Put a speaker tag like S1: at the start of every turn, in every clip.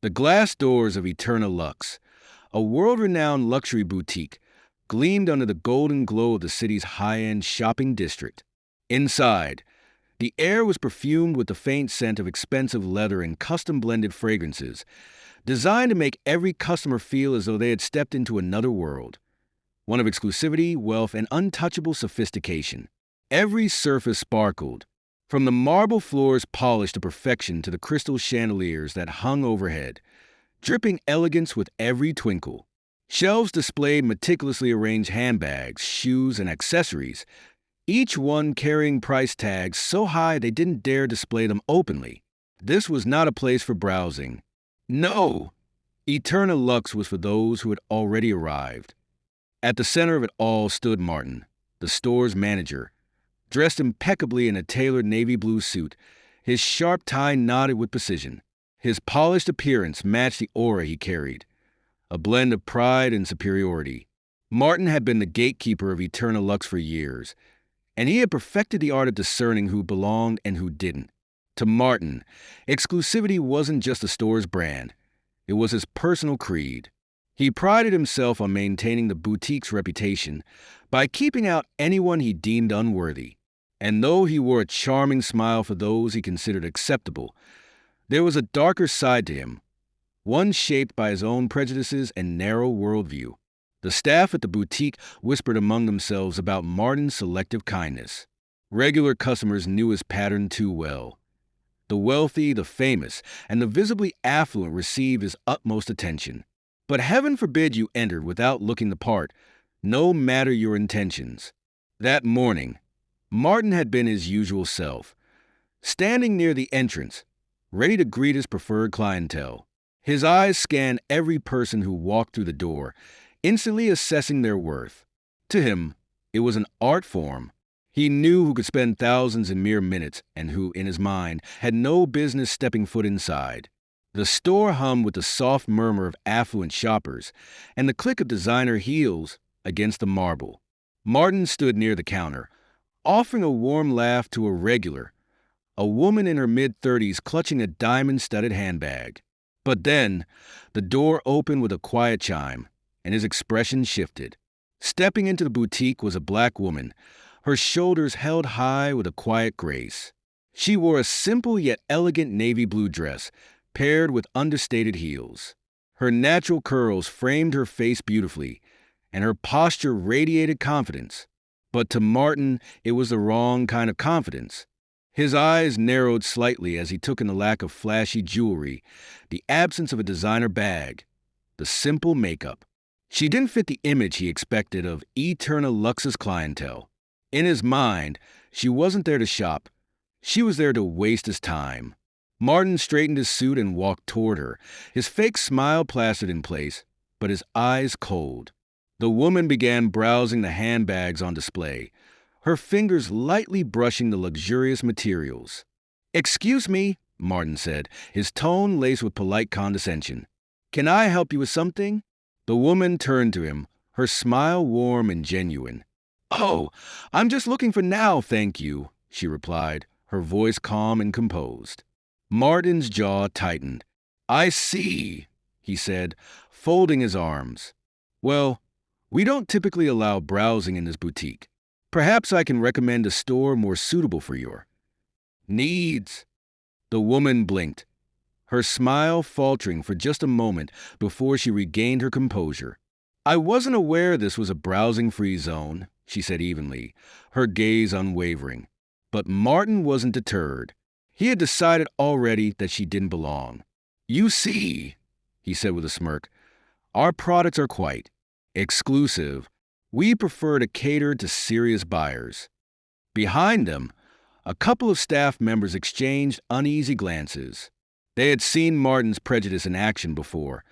S1: The glass doors of Eterna Lux, a world-renowned luxury boutique, gleamed under the golden glow of the city's high-end shopping district. Inside, the air was perfumed with the faint scent of expensive leather and custom-blended fragrances, designed to make every customer feel as though they had stepped into another world, one of exclusivity, wealth, and untouchable sophistication. Every surface sparkled, from the marble floors polished to perfection to the crystal chandeliers that hung overhead, dripping elegance with every twinkle. Shelves displayed meticulously arranged handbags, shoes, and accessories, each one carrying price tags so high they didn't dare display them openly. This was not a place for browsing. No! Eterna Lux was for those who had already arrived. At the center of it all stood Martin, the store's manager, dressed impeccably in a tailored navy blue suit, his sharp tie knotted with precision. His polished appearance matched the aura he carried, a blend of pride and superiority. Martin had been the gatekeeper of Eterna Lux for years, and he had perfected the art of discerning who belonged and who didn't. To Martin, exclusivity wasn't just the store's brand, it was his personal creed. He prided himself on maintaining the boutique's reputation by keeping out anyone he deemed unworthy. And though he wore a charming smile for those he considered acceptable, there was a darker side to him, one shaped by his own prejudices and narrow worldview. The staff at the boutique whispered among themselves about Martin's selective kindness. Regular customers knew his pattern too well. The wealthy, the famous, and the visibly affluent received his utmost attention. But heaven forbid you entered without looking the part, no matter your intentions. That morning, Martin had been his usual self, standing near the entrance, ready to greet his preferred clientele. His eyes scanned every person who walked through the door, instantly assessing their worth. To him, it was an art form. He knew who could spend thousands in mere minutes and who, in his mind, had no business stepping foot inside. The store hummed with the soft murmur of affluent shoppers and the click of designer heels against the marble. Martin stood near the counter, offering a warm laugh to a regular, a woman in her mid-30s clutching a diamond-studded handbag. But then, the door opened with a quiet chime, and his expression shifted. Stepping into the boutique was a black woman, her shoulders held high with a quiet grace. She wore a simple yet elegant navy blue dress, paired with understated heels. Her natural curls framed her face beautifully, and her posture radiated confidence. But to Martin, it was the wrong kind of confidence. His eyes narrowed slightly as he took in the lack of flashy jewelry, the absence of a designer bag, the simple makeup. She didn't fit the image he expected of Eterna Lux's clientele. In his mind, she wasn't there to shop. She was there to waste his time. Martin straightened his suit and walked toward her, his fake smile plastered in place, but his eyes cold. The woman began browsing the handbags on display, her fingers lightly brushing the luxurious materials. "Excuse me," Martin said, his tone laced with polite condescension. "Can I help you with something?" The woman turned to him, her smile warm and genuine. "Oh, I'm just looking for now, thank you," she replied, her voice calm and composed. Martin's jaw tightened. "I see," he said, folding his arms. "Well, we don't typically allow browsing in this boutique. Perhaps I can recommend a store more suitable for your needs." The woman blinked, her smile faltering for just a moment before she regained her composure. "I wasn't aware this was a browsing-free zone," she said evenly, her gaze unwavering. But Martin wasn't deterred. He had decided already that she didn't belong. "You see," he said with a smirk, "our products are quite exclusive. We prefer to cater to serious buyers." Behind them, a couple of staff members exchanged uneasy glances. They had seen Martin's prejudice in action before,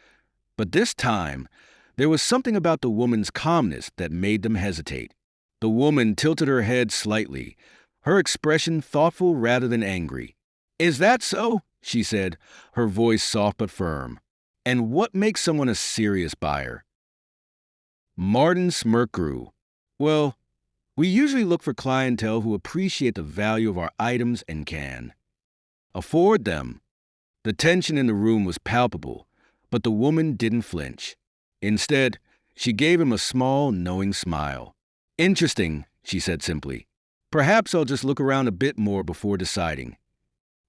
S1: but this time, there was something about the woman's calmness that made them hesitate. The woman tilted her head slightly, her expression thoughtful rather than angry. "Is that so?" she said, her voice soft but firm. "And what makes someone a serious buyer?" Martin's smirk grew. "Well, we usually look for clientele who appreciate the value of our items and can afford them." The tension in the room was palpable, but the woman didn't flinch. Instead, she gave him a small, knowing smile. "Interesting," she said simply. "Perhaps I'll just look around a bit more before deciding."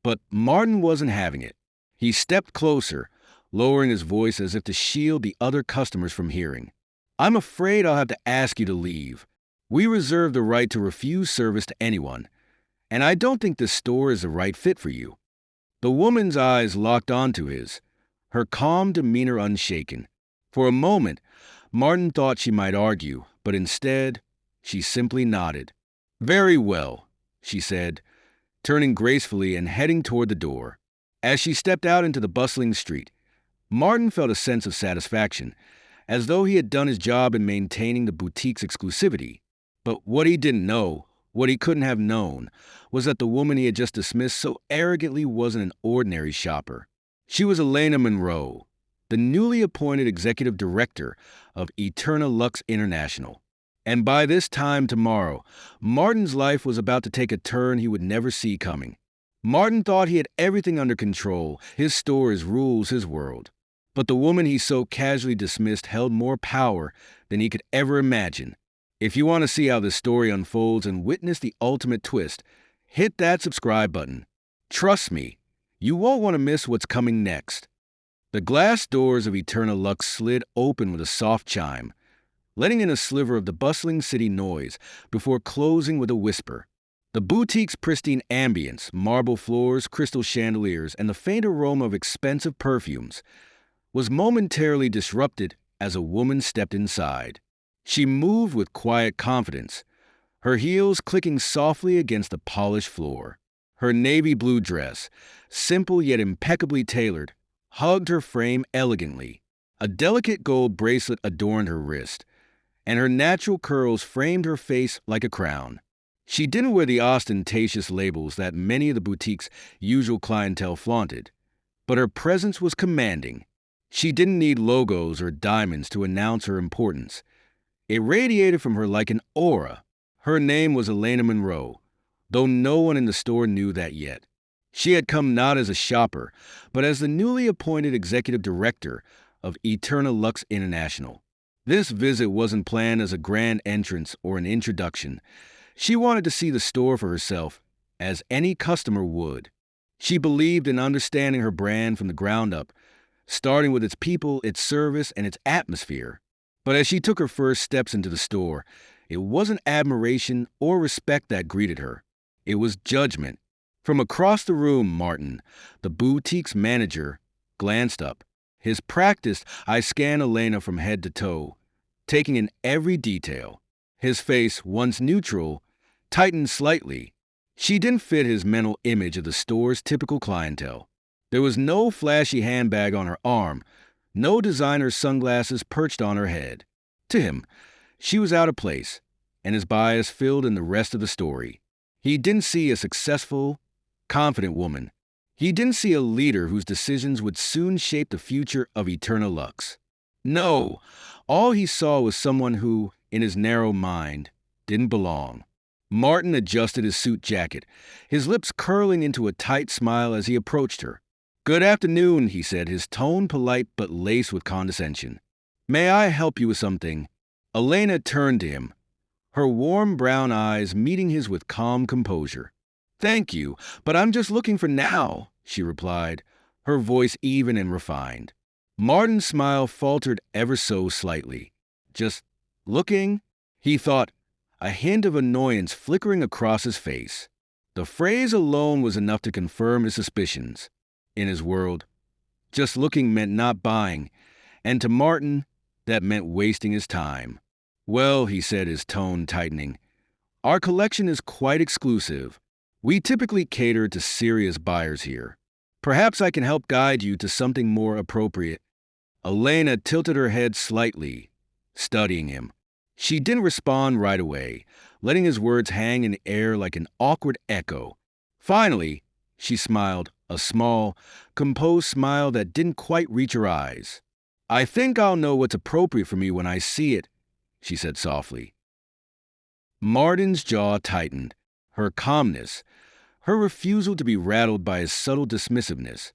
S1: But Martin wasn't having it. He stepped closer, lowering his voice as if to shield the other customers from hearing. "I'm afraid I'll have to ask you to leave. We reserve the right to refuse service to anyone, and I don't think this store is the right fit for you." The woman's eyes locked onto his, her calm demeanor unshaken. For a moment, Martin thought she might argue, but instead, she simply nodded. "Very well," she said, turning gracefully and heading toward the door. As she stepped out into the bustling street, Martin felt a sense of satisfaction, as though he had done his job in maintaining the boutique's exclusivity. But what he didn't know, what he couldn't have known, was that the woman he had just dismissed so arrogantly wasn't an ordinary shopper. She was Elena Monroe, the newly appointed executive director of Lux International. And by this time tomorrow, Martin's life was about to take a turn he would never see coming. Martin thought he had everything under control, his store, his rules, his world. But the woman he so casually dismissed held more power than he could ever imagine. If you want to see how this story unfolds and witness the ultimate twist, hit that subscribe button. Trust me, you won't want to miss what's coming next. The glass doors of Lux slid open with a soft chime, letting in a sliver of the bustling city noise before closing with a whisper. The boutique's pristine ambience, marble floors, crystal chandeliers, and the faint aroma of expensive perfumes was momentarily disrupted as a woman stepped inside. She moved with quiet confidence, her heels clicking softly against the polished floor. Her navy blue dress, simple yet impeccably tailored, hugged her frame elegantly. A delicate gold bracelet adorned her wrist, and her natural curls framed her face like a crown. She didn't wear the ostentatious labels that many of the boutique's usual clientele flaunted, but her presence was commanding. She didn't need logos or diamonds to announce her importance. It radiated from her like an aura. Her name was Elena Monroe, though no one in the store knew that yet. She had come not as a shopper, but as the newly appointed executive director of Lux International. This visit wasn't planned as a grand entrance or an introduction. She wanted to see the store for herself, as any customer would. She believed in understanding her brand from the ground up, starting with its people, its service, and its atmosphere. But as she took her first steps into the store, it wasn't admiration or respect that greeted her. It was judgment. From across the room, Martin, the boutique's manager, glanced up. His practiced eye scanned Elena from head to toe, taking in every detail. His face, once neutral, tightened slightly. She didn't fit his mental image of the store's typical clientele. There was no flashy handbag on her arm, no designer sunglasses perched on her head. To him, she was out of place, and his bias filled in the rest of the story. He didn't see a successful, confident woman. He didn't see a leader whose decisions would soon shape the future of Lux. No, all he saw was someone who, in his narrow mind, didn't belong. Martin adjusted his suit jacket, his lips curling into a tight smile as he approached her. "Good afternoon," he said, his tone polite but laced with condescension. "May I help you with something?" Elena turned to him, her warm brown eyes meeting his with calm composure. "Thank you, but I'm just looking for now," she replied, her voice even and refined. Martin's smile faltered ever so slightly. "Just looking?" He thought, a hint of annoyance flickering across his face. The phrase alone was enough to confirm his suspicions. In his world, just looking meant not buying, and to Martin, that meant wasting his time. "Well," he said, his tone tightening, "our collection is quite exclusive. We typically cater to serious buyers here. Perhaps I can help guide you to something more appropriate." Elena tilted her head slightly, studying him. She didn't respond right away, letting his words hang in the air like an awkward echo. Finally, she smiled, a small, composed smile that didn't quite reach her eyes. "I think I'll know what's appropriate for me when I see it," she said softly. Martin's jaw tightened, her calmness, her refusal to be rattled by his subtle dismissiveness.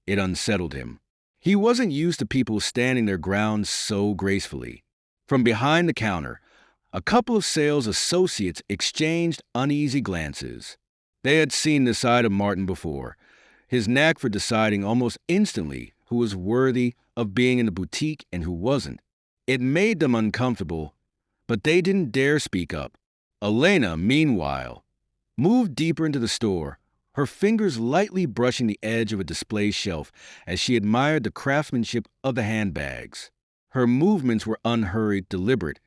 S1: It unsettled him. He wasn't used to people standing their ground so gracefully. From behind the counter, a couple of sales associates exchanged uneasy glances. They had seen this side of Martin before, his knack for deciding almost instantly who was worthy of being in the boutique and who wasn't. It made them uncomfortable, but they didn't dare speak up. Elena, meanwhile, moved deeper into the store, her fingers lightly brushing the edge of a display shelf as she admired the craftsmanship of the handbags. Her movements were unhurried, deliberate,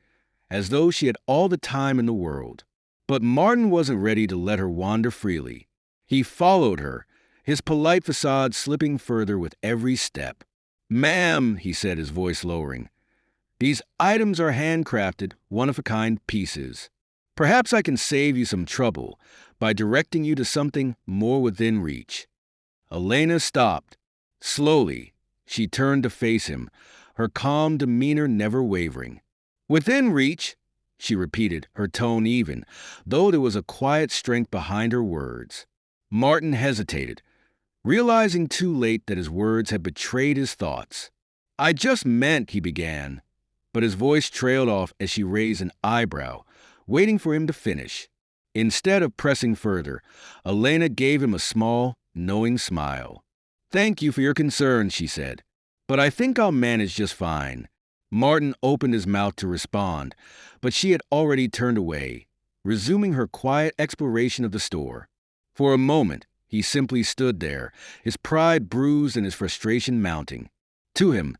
S1: as though she had all the time in the world. But Martin wasn't ready to let her wander freely. He followed her, his polite facade slipping further with every step. "Ma'am," he said, his voice lowering, "these items are handcrafted, one-of-a-kind pieces. Perhaps I can save you some trouble by directing you to something more within reach." Elena stopped. Slowly, she turned to face him, her calm demeanor never wavering. "Within reach," she repeated, her tone even, though there was a quiet strength behind her words. Martin hesitated, realizing too late that his words had betrayed his thoughts. "I just meant," he began, but his voice trailed off as she raised an eyebrow, waiting for him to finish. Instead of pressing further, Elena gave him a small, knowing smile. "Thank you for your concern," she said, "but I think I'll manage just fine." Martin opened his mouth to respond, but she had already turned away, resuming her quiet exploration of the store. For a moment, he simply stood there, his pride bruised and his frustration mounting. To him,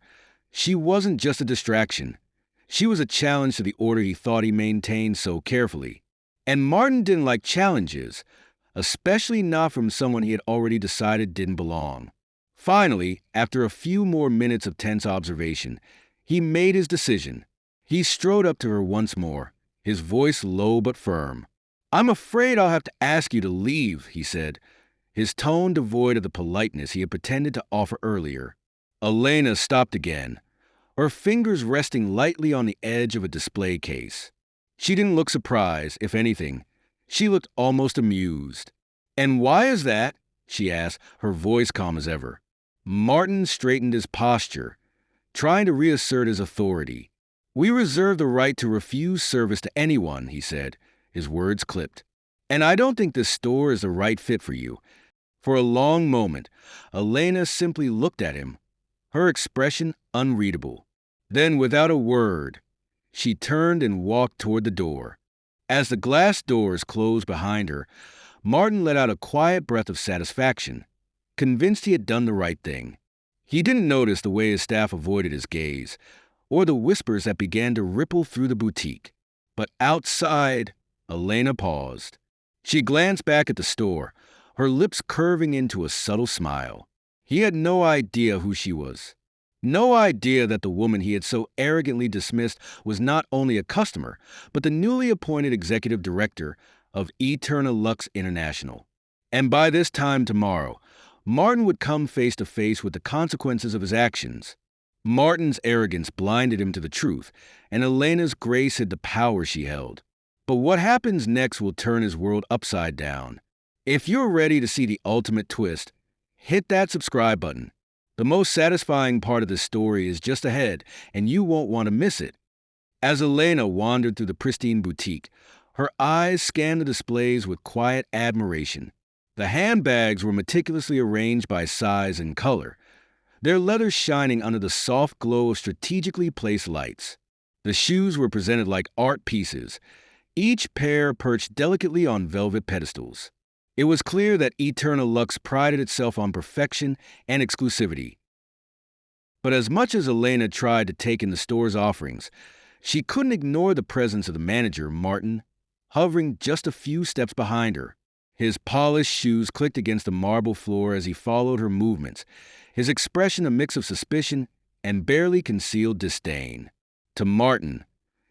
S1: she wasn't just a distraction. She was a challenge to the order he thought he maintained so carefully. And Martin didn't like challenges, especially not from someone he had already decided didn't belong. Finally, after a few more minutes of tense observation, he made his decision. He strode up to her once more, his voice low but firm. "I'm afraid I'll have to ask you to leave," he said, his tone devoid of the politeness he had pretended to offer earlier. Elena stopped again, her fingers resting lightly on the edge of a display case. She didn't look surprised, if anything. She looked almost amused. "And why is that?" she asked, her voice calm as ever. Martin straightened his posture, trying to reassert his authority. "We reserve the right to refuse service to anyone," he said, his words clipped. "And I don't think this store is the right fit for you." For a long moment, Elena simply looked at him, her expression unreadable. Then, without a word, she turned and walked toward the door. As the glass doors closed behind her, Martin let out a quiet breath of satisfaction, convinced he had done the right thing. He didn't notice the way his staff avoided his gaze, or the whispers that began to ripple through the boutique. But outside, Elena paused. She glanced back at the store, her lips curving into a subtle smile. He had no idea who she was. No idea that the woman he had so arrogantly dismissed was not only a customer, but the newly appointed executive director of Lurks International. And by this time tomorrow, Martin would come face to face with the consequences of his actions. Martin's arrogance blinded him to the truth, and Elena's grace hid the power she held. But what happens next will turn his world upside down. If you're ready to see the ultimate twist, hit that subscribe button. The most satisfying part of this story is just ahead, and you won't want to miss it. As Elena wandered through the pristine boutique, her eyes scanned the displays with quiet admiration. The handbags were meticulously arranged by size and color, their leather shining under the soft glow of strategically placed lights. The shoes were presented like art pieces, each pair perched delicately on velvet pedestals. It was clear that Eternal Lux prided itself on perfection and exclusivity. But as much as Elena tried to take in the store's offerings, she couldn't ignore the presence of the manager, Martin, hovering just a few steps behind her. His polished shoes clicked against the marble floor as he followed her movements, his expression a mix of suspicion and barely concealed disdain. To Martin,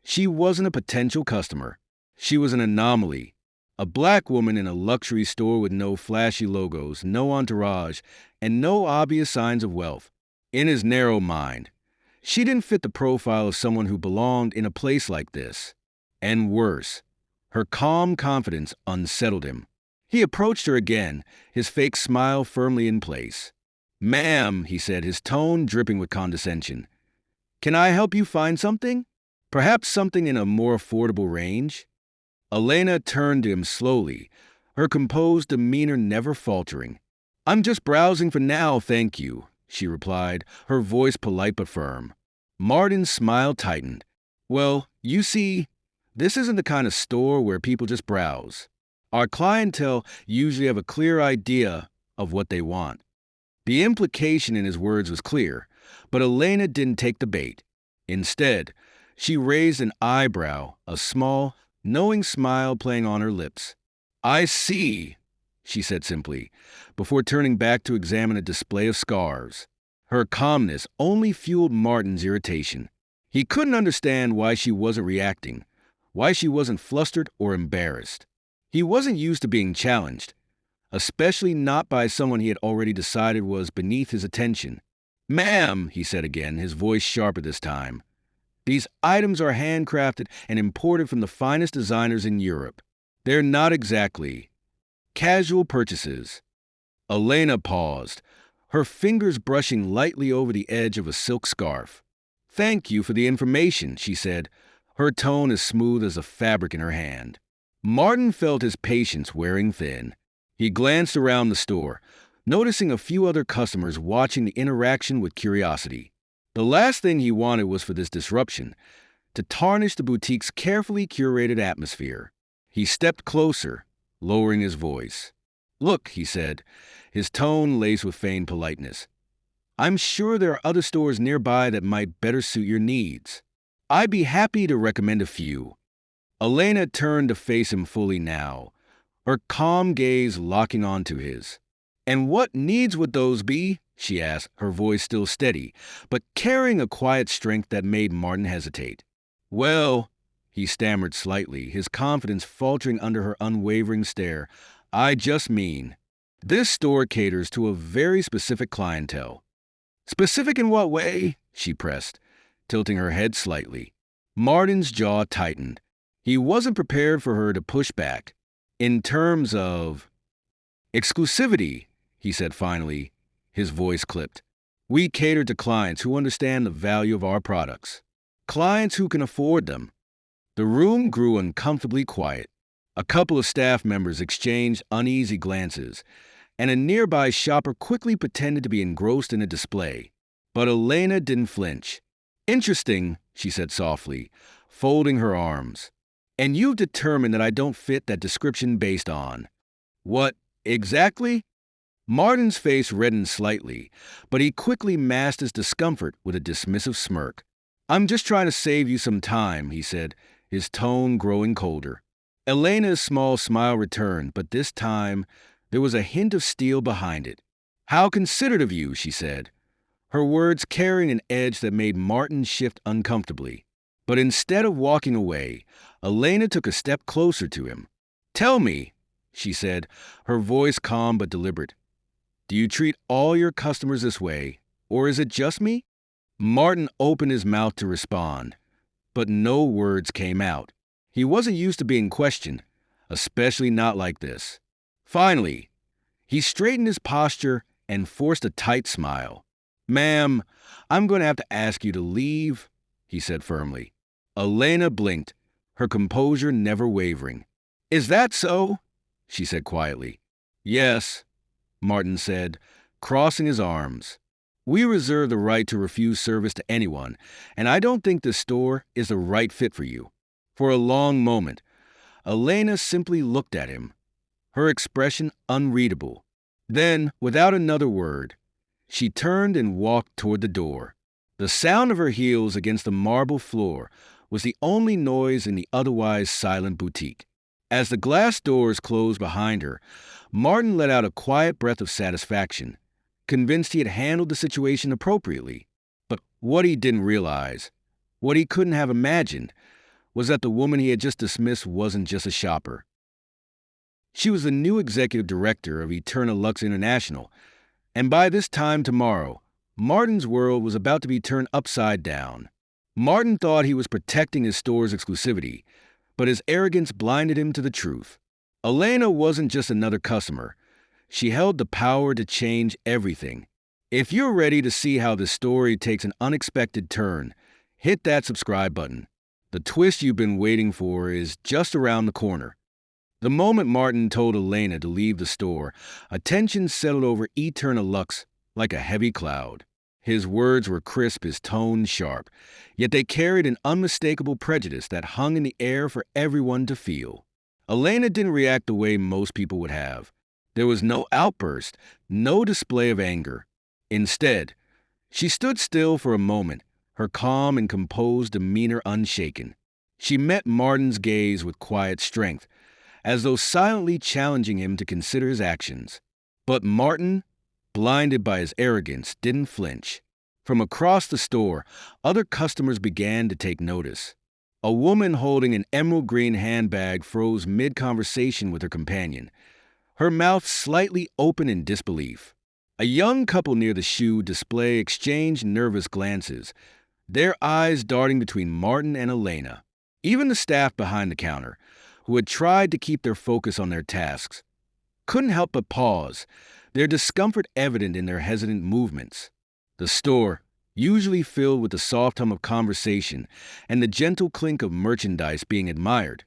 S1: she wasn't a potential customer. She was an anomaly. A black woman in a luxury store with no flashy logos, no entourage, and no obvious signs of wealth. In his narrow mind, she didn't fit the profile of someone who belonged in a place like this. And worse, her calm confidence unsettled him. He approached her again, his fake smile firmly in place. "Ma'am," he said, his tone dripping with condescension. "Can I help you find something? Perhaps something in a more affordable range?" Elena turned to him slowly, her composed demeanor never faltering. "I'm just browsing for now, thank you," she replied, her voice polite but firm. Martin's smile tightened. "Well, you see, this isn't the kind of store where people just browse. Our clientele usually have a clear idea of what they want." The implication in his words was clear, but Elena didn't take the bait. Instead, she raised an eyebrow, a small, knowing smile playing on her lips. "I see," she said simply, before turning back to examine a display of scarves. Her calmness only fueled Martin's irritation. He couldn't understand why she wasn't reacting, why she wasn't flustered or embarrassed. He wasn't used to being challenged, especially not by someone he had already decided was beneath his attention. "Ma'am," he said again, his voice sharper this time, "these items are handcrafted and imported from the finest designers in Europe. They're not exactly casual purchases." Elena paused, her fingers brushing lightly over the edge of a silk scarf. "Thank you for the information," she said, her tone as smooth as the fabric in her hand. Martin felt his patience wearing thin. He glanced around the store, noticing a few other customers watching the interaction with curiosity. The last thing he wanted was for this disruption to tarnish the boutique's carefully curated atmosphere. He stepped closer, lowering his voice. "Look," he said, his tone laced with feigned politeness, "I'm sure there are other stores nearby that might better suit your needs. I'd be happy to recommend a few." Elena turned to face him fully now, her calm gaze locking onto his. "And what needs would those be?" she asked, her voice still steady, but carrying a quiet strength that made Martin hesitate. "Well," he stammered slightly, his confidence faltering under her unwavering stare, "I just mean, this store caters to a very specific clientele." "Specific in what way?" she pressed, tilting her head slightly. Martin's jaw tightened. He wasn't prepared for her to push back. "In terms of exclusivity," he said finally, his voice clipped. "We cater to clients who understand the value of our products. Clients who can afford them." The room grew uncomfortably quiet. A couple of staff members exchanged uneasy glances, and a nearby shopper quickly pretended to be engrossed in a display. But Elena didn't flinch. "Interesting," she said softly, folding her arms. "And you've determined that I don't fit that description based on what exactly?" Martin's face reddened slightly, but he quickly masked his discomfort with a dismissive smirk. "I'm just trying to save you some time," he said, his tone growing colder. Elena's small smile returned, but this time there was a hint of steel behind it. "How considerate of you," she said, her words carrying an edge that made Martin shift uncomfortably. But instead of walking away, Elena took a step closer to him. "Tell me," she said, her voice calm but deliberate, "do you treat all your customers this way, or is it just me?" Martin opened his mouth to respond, but no words came out. He wasn't used to being questioned, especially not like this. Finally, he straightened his posture and forced a tight smile. "Ma'am, I'm going to have to ask you to leave," he said firmly. Elena blinked, her composure never wavering. "Is that so?" she said quietly. "Yes," Martin said, crossing his arms. "We reserve the right to refuse service to anyone, and I don't think this store is the right fit for you." For a long moment, Elena simply looked at him, her expression unreadable. Then, without another word, she turned and walked toward the door. The sound of her heels against the marble floor was the only noise in the otherwise silent boutique. As the glass doors closed behind her, Martin let out a quiet breath of satisfaction, convinced he had handled the situation appropriately. But what he didn't realize, what he couldn't have imagined, was that the woman he had just dismissed wasn't just a shopper. She was the new executive director of Lux International, and by this time tomorrow, Martin's world was about to be turned upside down. Martin thought he was protecting his store's exclusivity, but his arrogance blinded him to the truth. Elena wasn't just another customer. She held the power to change everything. If you're ready to see how this story takes an unexpected turn, hit that subscribe button. The twist you've been waiting for is just around the corner. The moment Martin told Elena to leave the store, attention settled over Eterna Lux like a heavy cloud. His words were crisp, his tone sharp, yet they carried an unmistakable prejudice that hung in the air for everyone to feel. Elena didn't react the way most people would have. There was no outburst, no display of anger. Instead, she stood still for a moment, her calm and composed demeanor unshaken. She met Martin's gaze with quiet strength, as though silently challenging him to consider his actions. But Martin, blinded by his arrogance, didn't flinch. From across the store, other customers began to take notice. A woman holding an emerald green handbag froze mid-conversation with her companion, her mouth slightly open in disbelief. A young couple near the shoe display exchanged nervous glances, their eyes darting between Martin and Elena. Even the staff behind the counter, who had tried to keep their focus on their tasks, couldn't help but pause, their discomfort evident in their hesitant movements. The store, usually filled with the soft hum of conversation and the gentle clink of merchandise being admired,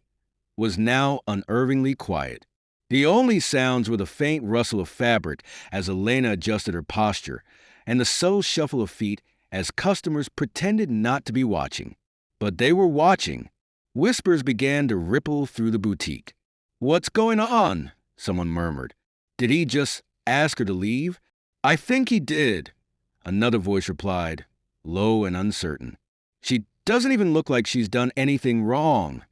S1: was now unervingly quiet. The only sounds were the faint rustle of fabric as Elena adjusted her posture, and the subtle shuffle of feet as customers pretended not to be watching. But they were watching. Whispers began to ripple through the boutique. "What's going on?" someone murmured. "Did he just ask her to leave?" "I think he did," another voice replied, low and uncertain. "She doesn't even look like she's done anything wrong,"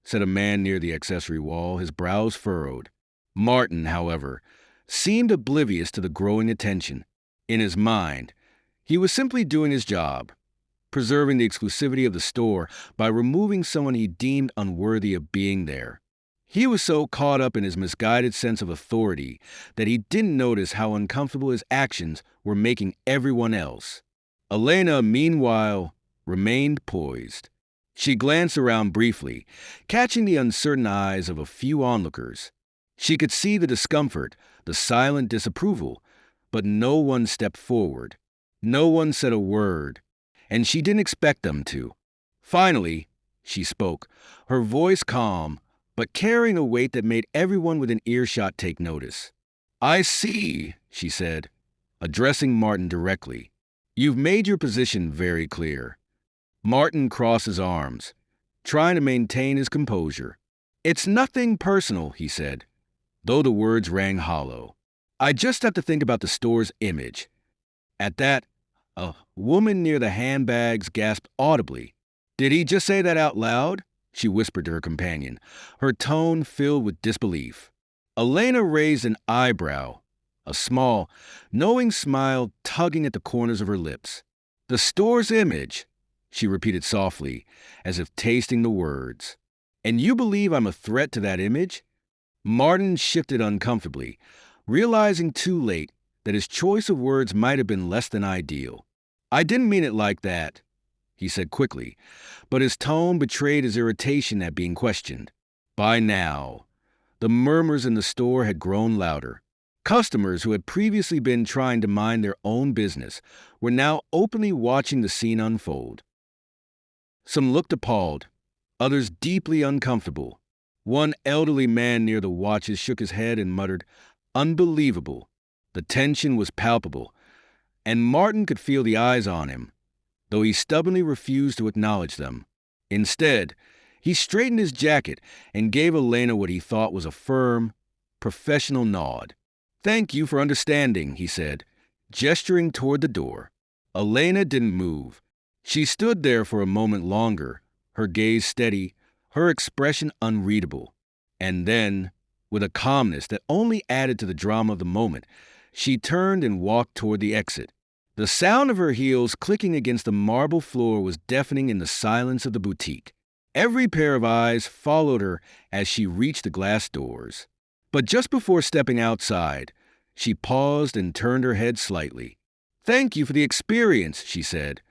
S1: said a man near the accessory wall, his brows furrowed. Martin, however, seemed oblivious to the growing attention. In his mind, he was simply doing his job, preserving the exclusivity of the store by removing someone he deemed unworthy of being there. He was so caught up in his misguided sense of authority that he didn't notice how uncomfortable his actions were making everyone else. Elena, meanwhile, remained poised. She glanced around briefly, catching the uncertain eyes of a few onlookers. She could see the discomfort, the silent disapproval, but no one stepped forward. No one said a word, and she didn't expect them to. Finally, she spoke, her voice calm, but carrying a weight that made everyone within earshot take notice. "I see," she said, addressing Martin directly. "You've made your position very clear." Martin crossed his arms, trying to maintain his composure. "It's nothing personal," he said, though the words rang hollow. "I just have to think about the store's image." At that, a woman near the handbags gasped audibly. "Did he just say that out loud?" she whispered to her companion, her tone filled with disbelief. Elena raised an eyebrow, a small, knowing smile tugging at the corners of her lips. "The store's image," she repeated softly, as if tasting the words. "And you believe I'm a threat to that image?" Martin shifted uncomfortably, realizing too late that his choice of words might have been less than ideal. "I didn't mean it like that," he said quickly, but his tone betrayed his irritation at being questioned. By now, the murmurs in the store had grown louder. Customers who had previously been trying to mind their own business were now openly watching the scene unfold. Some looked appalled, others deeply uncomfortable. One elderly man near the watches shook his head and muttered, "Unbelievable." The tension was palpable, and Martin could feel the eyes on him, though he stubbornly refused to acknowledge them. Instead, he straightened his jacket and gave Elena what he thought was a firm, professional nod. "Thank you for understanding," he said, gesturing toward the door. Elena didn't move. She stood there for a moment longer, her gaze steady, her expression unreadable. And then, with a calmness that only added to the drama of the moment, she turned and walked toward the exit. The sound of her heels clicking against the marble floor was deafening in the silence of the boutique. Every pair of eyes followed her as she reached the glass doors. But just before stepping outside, she paused and turned her head slightly. "Thank you for the experience," she said,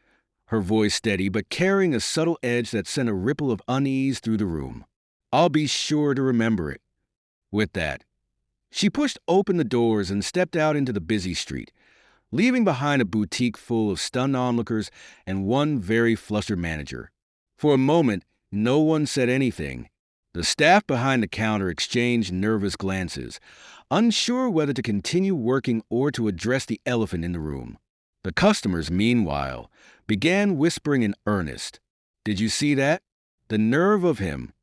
S1: her voice steady but carrying a subtle edge that sent a ripple of unease through the room. "I'll be sure to remember it." With that, she pushed open the doors and stepped out into the busy street, leaving behind a boutique full of stunned onlookers and one very flustered manager. For a moment, no one said anything. The staff behind the counter exchanged nervous glances, unsure whether to continue working or to address the elephant in the room. The customers, meanwhile, began whispering in earnest. "Did you see that? The nerve of him.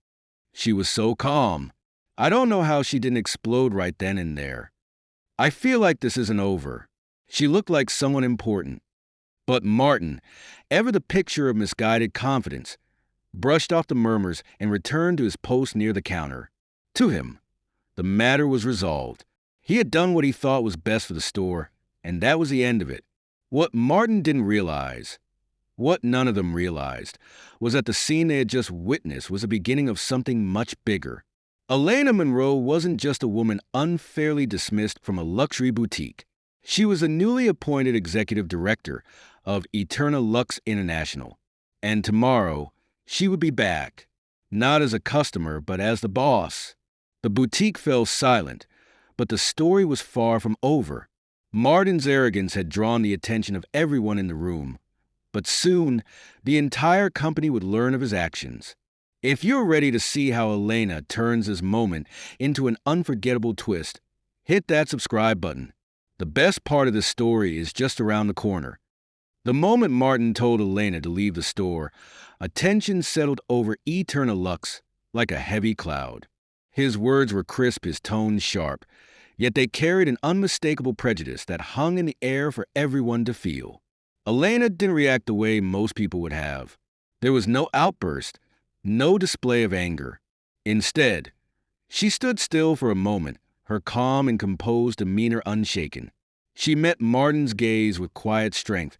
S1: She was so calm. I don't know how she didn't explode right then and there. I feel like this isn't over. She looked like someone important." But Martin, ever the picture of misguided confidence, brushed off the murmurs and returned to his post near the counter. To him, the matter was resolved. He had done what he thought was best for the store, and that was the end of it. What Martin didn't realize, what none of them realized, was that the scene they had just witnessed was the beginning of something much bigger. Elena Monroe wasn't just a woman unfairly dismissed from a luxury boutique. She was the newly appointed executive director of Eterna Lux International. And tomorrow, she would be back, not as a customer, but as the boss. The boutique fell silent, but the story was far from over. Martin's arrogance had drawn the attention of everyone in the room, but soon the entire company would learn of his actions. If you're ready to see how Elena turns this moment into an unforgettable twist, hit that subscribe button. The best part of this story is just around the corner. The moment Martin told Elena to leave the store, a tension settled over Eterna Lux like a heavy cloud. His words were crisp, his tone sharp, yet they carried an unmistakable prejudice that hung in the air for everyone to feel. Elena didn't react the way most people would have. There was no outburst, no display of anger. Instead, she stood still for a moment, her calm and composed demeanor unshaken. She met Martin's gaze with quiet strength,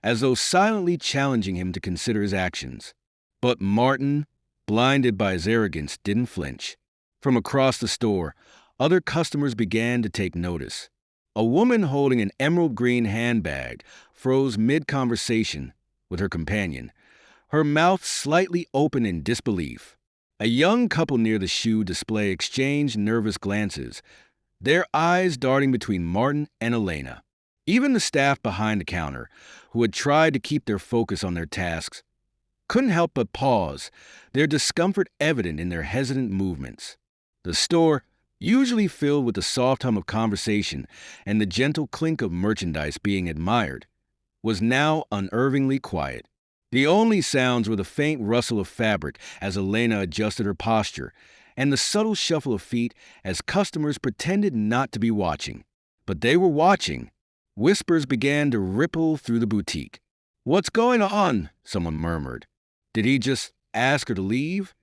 S1: as though silently challenging him to consider his actions. But Martin, blinded by his arrogance, didn't flinch. From across the store, other customers began to take notice. A woman holding an emerald green handbag froze mid-conversation with her companion, her mouth slightly open in disbelief. A young couple near the shoe display exchanged nervous glances, their eyes darting between Martin and Elena. Even the staff behind the counter, who had tried to keep their focus on their tasks, couldn't help but pause, their discomfort evident in their hesitant movements. The store, usually filled with the soft hum of conversation and the gentle clink of merchandise being admired, was now unnervingly quiet. The only sounds were the faint rustle of fabric as Elena adjusted her posture, and the subtle shuffle of feet as customers pretended not to be watching. But they were watching. Whispers began to ripple through the boutique. "What's going on?" someone murmured. "Did he just ask her to leave?"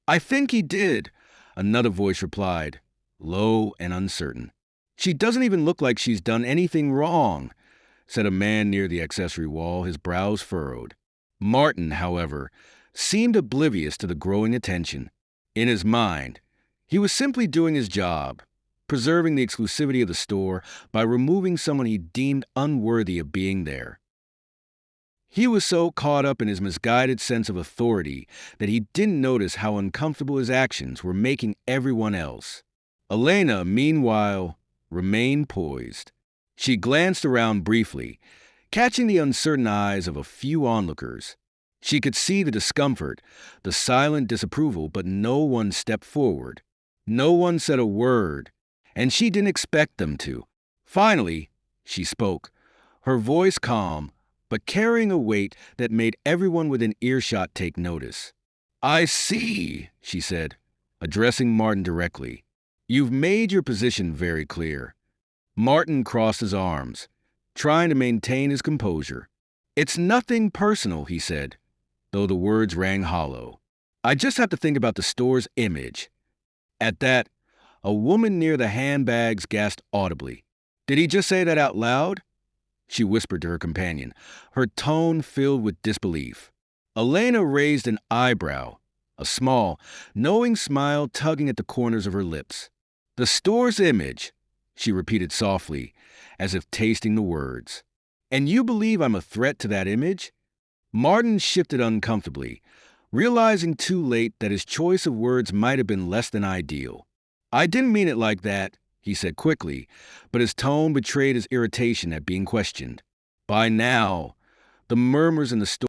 S1: "I think he did," another voice replied, low and uncertain. "She doesn't even look like she's done anything wrong," said a man near the accessory wall, his brows furrowed. Martin, however, seemed oblivious to the growing attention. In his mind, he was simply doing his job, preserving the exclusivity of the store by removing someone he deemed unworthy of being there. He was so caught up in his misguided sense of authority that he didn't notice how uncomfortable his actions were making everyone else. Elena, meanwhile, remained poised. She glanced around briefly, catching the uncertain eyes of a few onlookers. She could see the discomfort, the silent disapproval, but no one stepped forward. No one said a word, and she didn't expect them to. Finally, she spoke, her voice calm, but carrying a weight that made everyone within earshot take notice. "I see," she said, addressing Martin directly. "You've made your position very clear." Martin crossed his arms, trying to maintain his composure. "It's nothing personal," he said, though the words rang hollow. "I just have to think about the store's image." At that, a woman near the handbags gasped audibly. "Did he just say that out loud?" she whispered to her companion, her tone filled with disbelief. Elena raised an eyebrow, a small, knowing smile tugging at the corners of her lips. "The store's image," she repeated softly, as if tasting the words. "And you believe I'm a threat to that image?" Martin shifted uncomfortably, realizing too late that his choice of words might have been less than ideal. "I didn't mean it like that," he said quickly, but his tone betrayed his irritation at being questioned. By now, the murmurs in the store